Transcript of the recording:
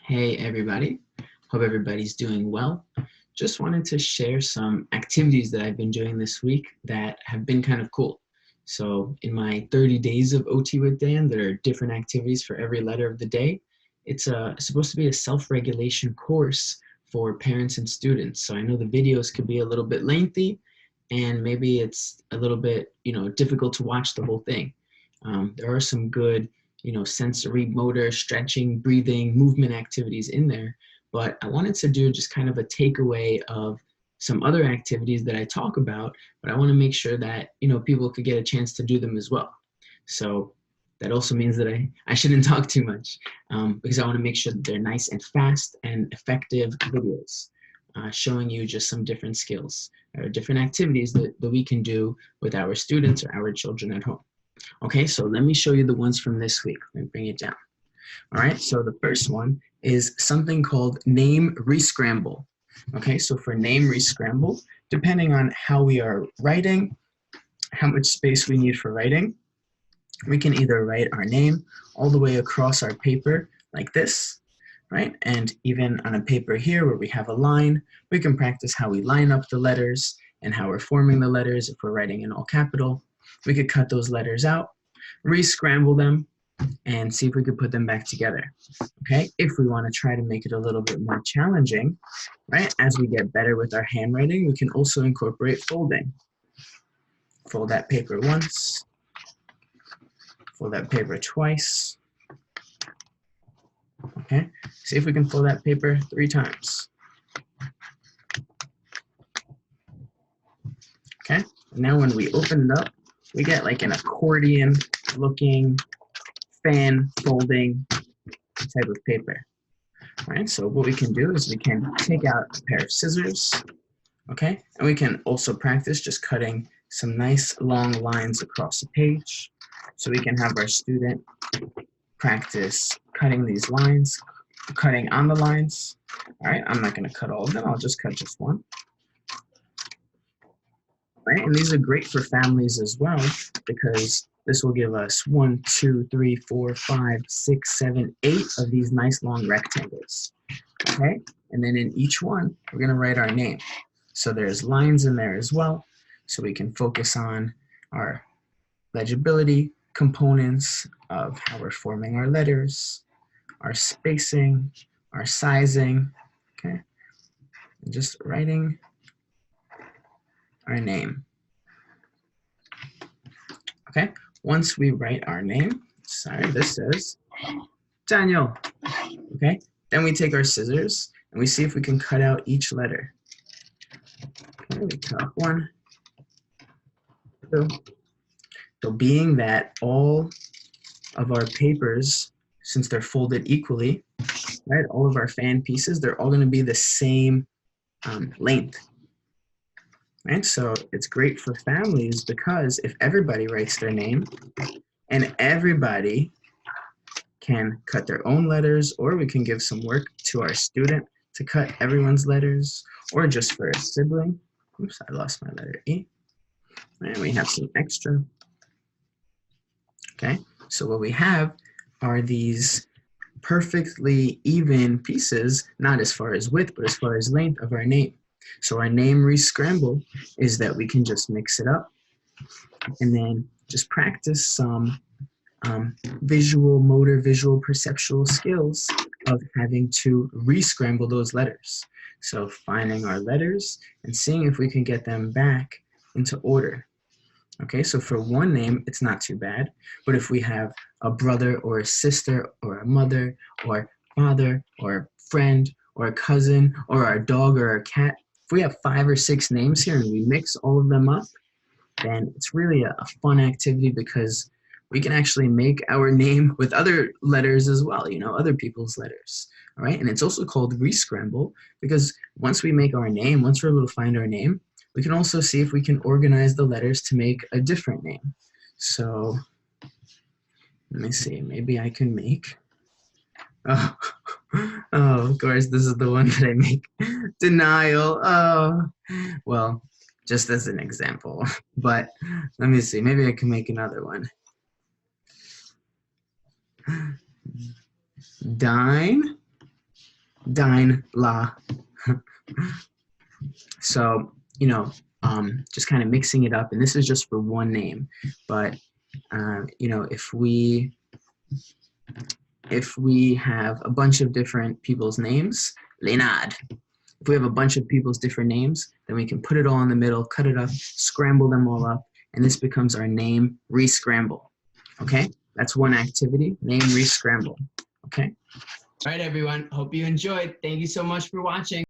Hey everybody, hope everybody's doing well. Just wanted to share some activities that I've been doing this week that have been kind of cool. So in my 30 days of OT with Dan, there are different activities for every letter of the day. It's supposed to be a self-regulation course for parents and students. So I know the videos could be a little bit lengthy and maybe it's a little bit, difficult to watch the whole thing. There are some good sensory, motor, stretching, breathing, movement activities in there. But I wanted to do just kind of a takeaway of some other activities that I talk about, but I want to make sure that, people could get a chance to do them as well. So that also means that I shouldn't talk too much because I want to make sure that they're nice and fast and effective videos showing you just some different skills or different activities that we can do with our students or our children at home. Okay, so let me show you the ones from this week. Let me bring it down. All right, so the first one is something called name Re-Scramble. Okay, so for name Re-Scramble, depending on how we are writing, how much space we need for writing, we can either write our name all the way across our paper like this, right? And even on a paper here where we have a line, we can practice how we line up the letters and how we're forming the letters if we're writing in all capital. We could cut those letters out, re-scramble them, and see if we could put them back together. Okay, if we want to try to make it a little bit more challenging, right, as we get better with our handwriting, we can also incorporate folding. Fold that paper once, fold that paper twice. Okay, see if we can fold that paper 3 times. Okay, now when we open it up, we get like an accordion looking fan folding type of paper. All right, so what we can do is we can take out a pair of scissors, okay, and we can also practice just cutting some nice long lines across the page. So we can have our student practice cutting these lines, cutting on the lines. All right, I'm not going to cut all of them, I'll just cut just one. Right, and these are great for families as well because this will give us 1, 2, 3, 4, 5, 6, 7, 8 of these nice long rectangles. Okay, and then in each one, we're going to write our name. So there's lines in there as well, so we can focus on our legibility components of how we're forming our letters, our spacing, our sizing, okay, and just writing our name. Okay, once we write our name, sorry, this says Daniel. Okay, then we take our scissors and we see if we can cut out each letter. Okay, we cut 1, 2. So being that all of our papers, since they're folded equally, right, all of our fan pieces, they're all going to be the same length. Right, so it's great for families because if everybody writes their name and everybody can cut their own letters, or we can give some work to our student to cut everyone's letters, or just for a sibling. Oops, I lost my letter E. And we have some extra. Okay, so what we have are these perfectly even pieces, not as far as width, but as far as length of our name. So our name Re-Scramble is that we can just mix it up and then just practice some visual, motor, visual, perceptual skills of having to re-scramble those letters. So finding our letters and seeing if we can get them back into order. Okay, so for one name, it's not too bad, but if we have a brother or a sister or a mother or father or a friend or a cousin or our dog or our cat, if we have 5 or 6 names here and we mix all of them up, then it's really a fun activity because we can actually make our name with other letters as well, other people's letters, all right? And it's also called Re-Scramble because once we make our name, once we're able to find our name, we can also see if we can organize the letters to make a different name. So let me see, maybe I can make, oh, of course, this is the one that I make, denial. Oh, well, just as an example, but let me see, maybe I can make another one. Dine, Dine La. So, just kind of mixing it up, and this is just for one name, but if we have a bunch of different people's names, Leonard. If we have a bunch of people's different names, then we can put it all in the middle, cut it up, scramble them all up, and this becomes our name Re-Scramble. Okay? That's one activity, name Re-Scramble. Okay? All right, everyone. Hope you enjoyed. Thank you so much for watching.